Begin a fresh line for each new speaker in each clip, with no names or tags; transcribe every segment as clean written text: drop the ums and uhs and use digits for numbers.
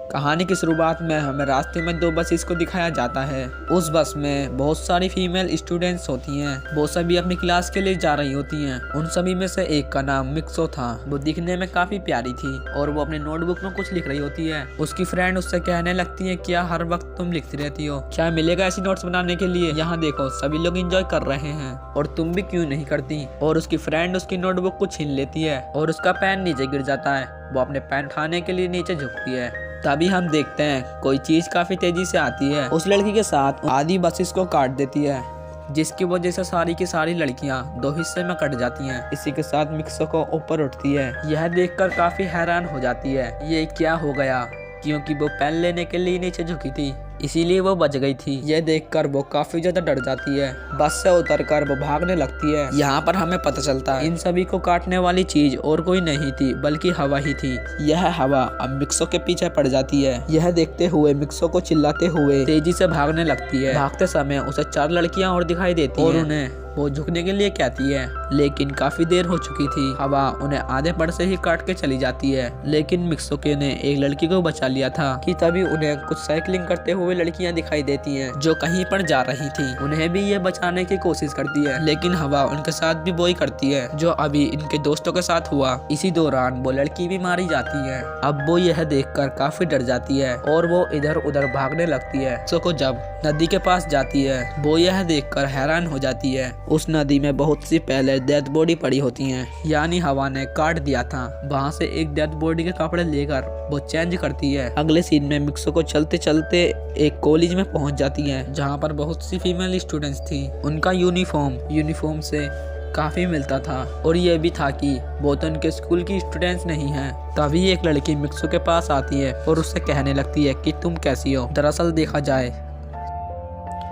कहानी की शुरुआत में हमें रास्ते में दो बसेस को दिखाया जाता है। उस बस में बहुत सारी फीमेल स्टूडेंट्स होती हैं। वो सभी अपनी क्लास के लिए जा रही होती हैं। उन सभी में से एक का नाम मिक्सो था। वो दिखने में काफी प्यारी थी और वो अपनी नोटबुक में कुछ लिख रही होती है। उसकी फ्रेंड उससे कहने लगती है, क्या हर वक्त तुम लिखती रहती हो? क्या मिलेगा ऐसी नोट्स बनाने के लिए? यहाँ देखो सभी लोग एंजॉय कर रहे हैं और तुम भी क्यों नहीं करती? और उसकी फ्रेंड उसकी नोटबुक को छीन लेती है और उसका पेन नीचे गिर जाता है। वो अपने पेन उठाने के लिए नीचे झुकती है। तभी हम देखते हैं कोई चीज काफी तेजी से आती है। उस लड़की के साथ आधी बसेस को काट देती है, जिसकी वजह से सारी की सारी लड़कियां दो हिस्से में कट जाती हैं। इसी के साथ मिक्सो को ऊपर उठती है। यह देखकर काफी हैरान हो जाती है, ये क्या हो गया, क्योंकि वो पेन लेने के लिए नीचे झुकी थी, इसीलिए वो बच गई थी। यह देखकर वो काफी ज्यादा डर जाती है। बस से उतरकर वो भागने लगती है। यहाँ पर हमें पता चलता है इन सभी को काटने वाली चीज और कोई नहीं थी बल्कि हवा ही थी। यह हवा अब मिक्सो के पीछे पड़ जाती है। यह देखते हुए मिक्सो को चिल्लाते हुए तेजी से भागने लगती है। भागते समय उसे 4 लड़कियां और दिखाई देती हैं और उन्हें वो झुकने के लिए कहती है, लेकिन काफी देर हो चुकी थी। हवा उन्हें आधे पड़ से ही काट के चली जाती है। लेकिन मिक्सोके ने एक लड़की को बचा लिया था कि तभी उन्हें कुछ साइकिलिंग करते हुए लड़कियां दिखाई देती हैं जो कहीं पर जा रही थी। उन्हें भी ये बचाने की कोशिश करती है, लेकिन हवा उनके साथ भी वही करती है जो अभी इनके दोस्तों के साथ हुआ। इसी दौरान वो लड़की भी मारी जाती है। अब वो यह देखकर काफी डर जाती है और वो इधर उधर भागने लगती है। मिक्सोको जब नदी के पास जाती है, वो यह देखकर हैरान हो जाती है। उस नदी में बहुत सी पहले डेड बॉडी पड़ी होती हैं, यानी हवा ने काट दिया था। वहाँ से एक डेड बॉडी के कपड़े लेकर वो चेंज करती है। अगले सीन में मिक्सोको चलते चलते एक कॉलेज में पहुंच जाती है, जहाँ पर बहुत सी फीमेल स्टूडेंट्स थी। उनका यूनिफॉर्म से काफी मिलता था और ये भी था कि वो तो उनके स्कूल की स्टूडेंट्स नहीं हैं। तभी एक लड़की मिक्सो के पास आती है और उससे कहने लगती है कि तुम कैसी हो। दरअसल देखा जाए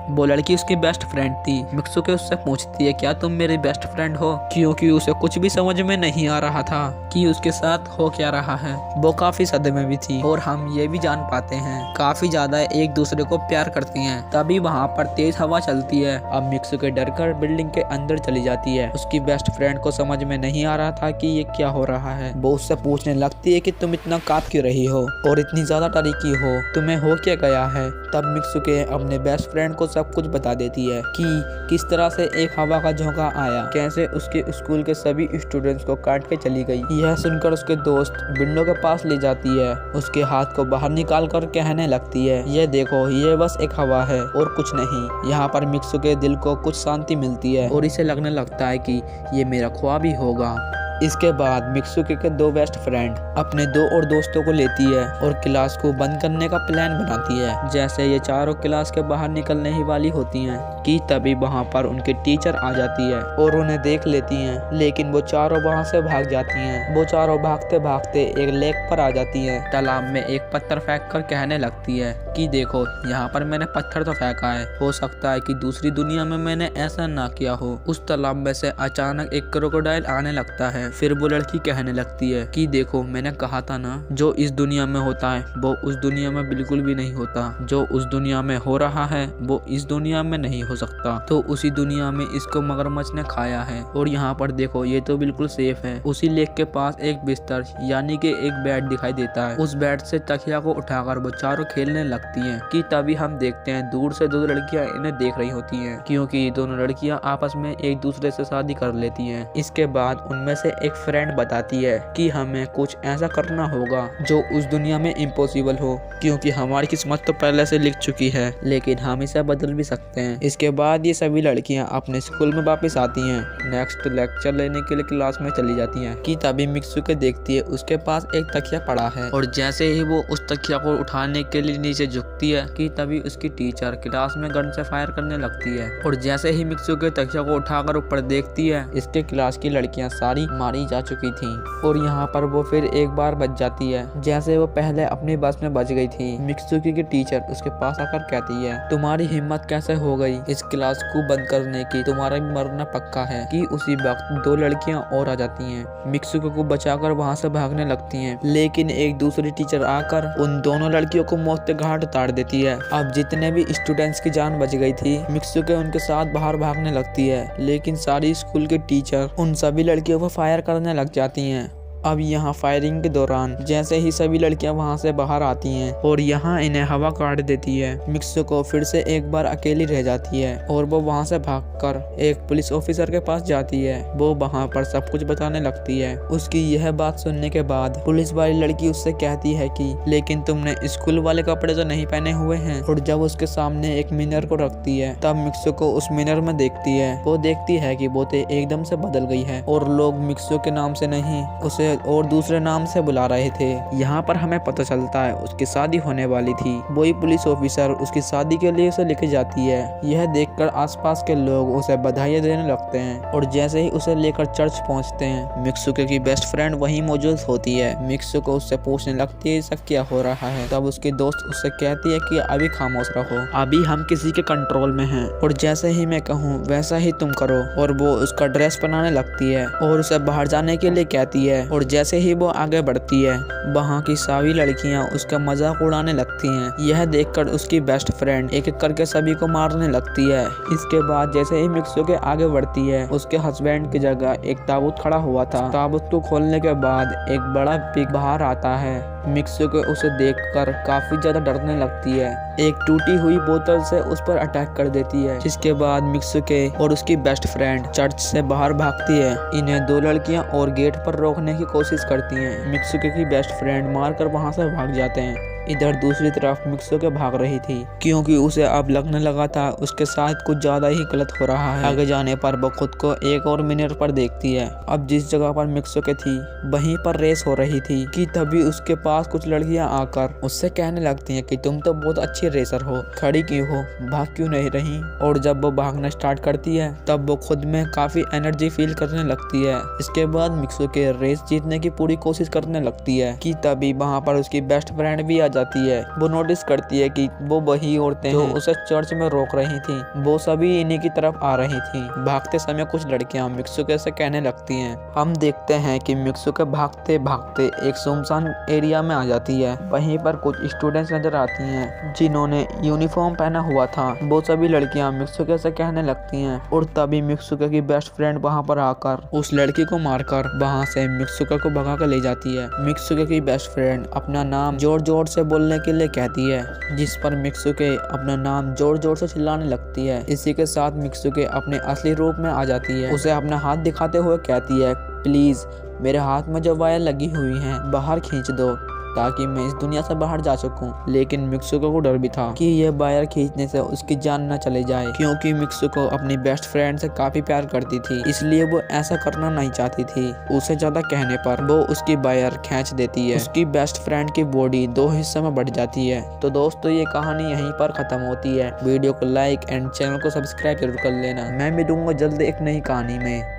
वो लड़की उसकी बेस्ट फ्रेंड थी। मिक्सोके उससे पूछती है, क्या तुम मेरी बेस्ट फ्रेंड हो? क्योंकि उसे कुछ भी समझ में नहीं आ रहा था कि उसके साथ हो क्या रहा है। वो काफी सदमे में भी थी और हम ये भी जान पाते हैं काफी ज्यादा एक दूसरे को प्यार करती हैं। तभी वहाँ पर तेज हवा चलती है। अब मिक्सोके डरकर बिल्डिंग के अंदर चली जाती है। उसकी बेस्ट फ्रेंड को समझ में नहीं आ रहा था कि ये क्या हो रहा है। वो उससे पूछने लगती है कि तुम इतना कांप क्यों रही हो और इतनी ज्यादा डरी क्यों हो, तुम्हें हो क्या गया है? तब मिक्सोके अपने बेस्ट फ्रेंड को सब कुछ बता देती है कि किस तरह से एक हवा का झोंका आया, कैसे उसके स्कूल के सभी स्टूडेंट्स को काट के चली गई। यह सुनकर उसके दोस्त विंडो के पास ले जाती है। उसके हाथ को बाहर निकाल कर कहने लगती है, ये देखो ये बस एक हवा है और कुछ नहीं। यहाँ पर मिक्सो के दिल को कुछ शांति मिलती है और इसे लगने लगता है कि ये मेरा ख्वाब ही होगा। इसके बाद मिक्सोके के 2 बेस्ट फ्रेंड अपने 2 और दोस्तों को लेती है और क्लास को बंद करने का प्लान बनाती है। जैसे ये चारों क्लास के बाहर निकलने ही वाली होती हैं कि तभी वहाँ पर उनके टीचर आ जाती है और उन्हें देख लेती हैं, लेकिन वो चारों वहाँ से भाग जाती हैं। वो चारों भागते भागते एक लेक पर आ जाती हैं। तालाब में एक पत्थर फेंक कर कहने लगती है कि देखो यहाँ पर मैंने पत्थर तो फेंका है, हो सकता है कि दूसरी दुनिया में मैंने ऐसा ना किया हो। उस तालाब में से अचानक एक क्रोकोडाइल आने लगता है। फिर वो लड़की कहने लगती है कि देखो मैंने कहा था ना, जो इस दुनिया में होता है वो उस दुनिया में बिल्कुल भी नहीं होता। जो उस दुनिया में हो रहा है वो इस दुनिया में नहीं हो सकता। तो उसी दुनिया में इसको मगरमच्छ ने खाया है और यहाँ पर देखो ये तो बिल्कुल सेफ है। उसी लेक के पास एक बिस्तर यानी कि एक बेड दिखाई देता है। उस बेड से तकिया को उठाकर वो चारों खेलने लगती हैं कि तभी हम देखते हैं दूर से 2 लड़कियां इन्हें देख रही होती हैं, क्योंकि दोनों लड़कियां आपस में एक दूसरे से शादी कर लेती हैं। इसके बाद उनमें से एक फ्रेंड बताती है कि हमें कुछ ऐसा करना होगा जो उस दुनिया में इम्पॉसिबल हो, क्योंकि हमारी किस्मत तो पहले से लिख चुकी है, लेकिन हम इसे बदल भी सकते हैं। इसके बाद ये सभी लड़कियां अपने स्कूल में वापस आती हैं। नेक्स्ट लेक्चर लेने के लिए क्लास में चली जाती हैं कि तभी मिक्सोके देखती है उसके पास एक तकिया पड़ा है और जैसे ही वो उस तकिया को उठाने के लिए नीचे झुकती है कि तभी उसकी टीचर क्लास में गन से फायर करने लगती है। और जैसे ही मिक्सोके तकिया को उठाकर ऊपर देखती है, इसके क्लास की लड़कियां सारी मारी जा चुकी थी और यहाँ पर वो फिर एक बार बच जाती है जैसे वो पहले अपनी बस में बच गई थी। मिक्सोके की टीचर उसके पास आकर कहती है, तुम्हारी हिम्मत कैसे हो गई इस क्लास को बंद करने की, तुम्हारा मरना पक्का है। कि उसी वक्त 2 लड़कियां और आ जाती हैं। मिक्सोके को बचाकर वहाँ से भागने लगती हैं, लेकिन एक दूसरी टीचर आकर उन दोनों लड़कियों को मौत के घाट उतार देती है। अब जितने भी स्टूडेंट्स की जान बच गई थी, मिक्सोके उनके साथ बाहर भागने लगती है, लेकिन सारी स्कूल के टीचर उन सभी लड़कियों को फायर करने लग जाती हैं। अब यहाँ फायरिंग के दौरान जैसे ही सभी लड़कियां वहाँ से बाहर आती हैं और यहाँ इन्हें हवा काट देती है, मिक्सुको फिर से एक बार अकेली रह जाती है और वो वहाँ से भागकर एक पुलिस ऑफिसर के पास जाती है। वो वहाँ पर सब कुछ बताने लगती है। उसकी यह बात सुनने के बाद पुलिस वाली लड़की उससे कहती है कि लेकिन तुमने स्कूल वाले कपड़े तो नहीं पहने हुए हैं। और जब उसके सामने एक मिरर को रखती है तब मिक्सुको उस मिरर में देखती है। वो देखती है कि बोते एकदम से बदल गई है और लोग मिक्सुको के नाम से नहीं उसे और दूसरे नाम से बुला रहे थे। यहाँ पर हमें पता चलता है उसकी शादी होने वाली थी। वही पुलिस ऑफिसर उसकी शादी के लिए उसे लेके जाती है। यह देखकर आसपास के लोग उसे बधाई देने लगते हैं और जैसे ही उसे लेकर चर्च पहुंचते हैं मिक्सुको की बेस्ट फ्रेंड वहीं मौजूद होती है। मिक्सुको उससे पूछने लगती है सब क्या हो रहा है। तब उसकी दोस्त उससे कहती है कि अभी खामोश रहो, अभी हम किसी के कंट्रोल में हैं और जैसे ही मैं कहूँ वैसा ही तुम करो। और वो उसका ड्रेस पहनाने लगती है और उसे बाहर जाने के लिए कहती है। और जैसे ही वो आगे बढ़ती है वहाँ की सभी लड़कियाँ उसका मजाक उड़ाने लगती हैं। यह देखकर उसकी बेस्ट फ्रेंड एक एक करके सभी को मारने लगती है। इसके बाद जैसे ही मिक्सुको आगे बढ़ती है उसके हस्बैंड की जगह एक ताबूत खड़ा हुआ था। ताबूत को खोलने के बाद एक बड़ा पिग बाहर आता है। मिक्सुको उसे देखकर काफी ज्यादा डरने लगती है। एक टूटी हुई बोतल से उस पर अटैक कर देती है, जिसके बाद मिक्सुको और उसकी बेस्ट फ्रेंड चर्च से बाहर भागती है। इन्हें दो लड़कियां और गेट पर रोकने की कोशिश करती हैं। मिक्सुको की बेस्ट फ्रेंड मारकर वहां से भाग जाते हैं। इधर दूसरी तरफ मिक्सुको भाग रही थी क्योंकि उसे अब लगने लगा था उसके साथ कुछ ज्यादा ही गलत हो रहा है। आगे जाने पर वो खुद को एक और मिरर पर देखती है। अब जिस जगह पर मिक्सुको थी वहीं पर रेस हो रही थी कि तभी उसके पास कुछ लड़कियां आकर उससे कहने लगती हैं कि तुम तो बहुत अच्छी रेसर हो, खड़ी क्यों हो, भाग क्यों नहीं रही। और जब वो भागना स्टार्ट करती है तब वो खुद में काफी एनर्जी फील करने लगती है। इसके बाद मिक्सुको रेस जीतने की पूरी कोशिश करने लगती है कि तभी वहाँ पर उसकी बेस्ट फ्रेंड भी जाती है। वो नोटिस करती है कि वो वही औरतें जो उसे चर्च में रोक रही थी वो सभी इन्हीं की तरफ आ रही थी। भागते समय कुछ लड़कियां मिक्सुको से कहने लगती हैं। हम देखते हैं कि मिक्सुको भागते भागते एक सुनसान एरिया में आ जाती है। वहीं पर कुछ स्टूडेंट्स नजर आती हैं जिन्होंने यूनिफॉर्म पहना हुआ था। वो सभी लड़कियां मिक्सुको से कहने लगती हैं और तभी मिक्सुको की बेस्ट फ्रेंड वहां पर आकर उस लड़की को मारकर वहां से मिक्सुको को भगा कर ले जाती है। मिक्सुको की बेस्ट फ्रेंड अपना नाम जोर जोर से बोलने के लिए कहती है, जिस पर मिक्सुको अपना नाम जोर जोर से चिल्लाने लगती है। इसी के साथ मिक्सुको अपने असली रूप में आ जाती है। उसे अपना हाथ दिखाते हुए कहती है, प्लीज मेरे हाथ में जो वायर लगी हुई हैं बाहर खींच दो ताकि मैं इस दुनिया से बाहर जा सकूं। लेकिन मिक्सुको को डर भी था कि यह वायर खींचने से उसकी जान न चले जाए, क्योंकि मिक्सुको अपनी बेस्ट फ्रेंड से काफी प्यार करती थी, इसलिए वो ऐसा करना नहीं चाहती थी। उसे ज्यादा कहने पर वो उसकी वायर खींच देती है। उसकी बेस्ट फ्रेंड की बॉडी दो हिस्सों में बढ़ जाती है। तो दोस्तों ये कहानी यहीं पर खत्म होती है। वीडियो को लाइक एंड चैनल को सब्सक्राइब जरूर कर लेना। मैं मिलूंगा जल्द एक नई कहानी में।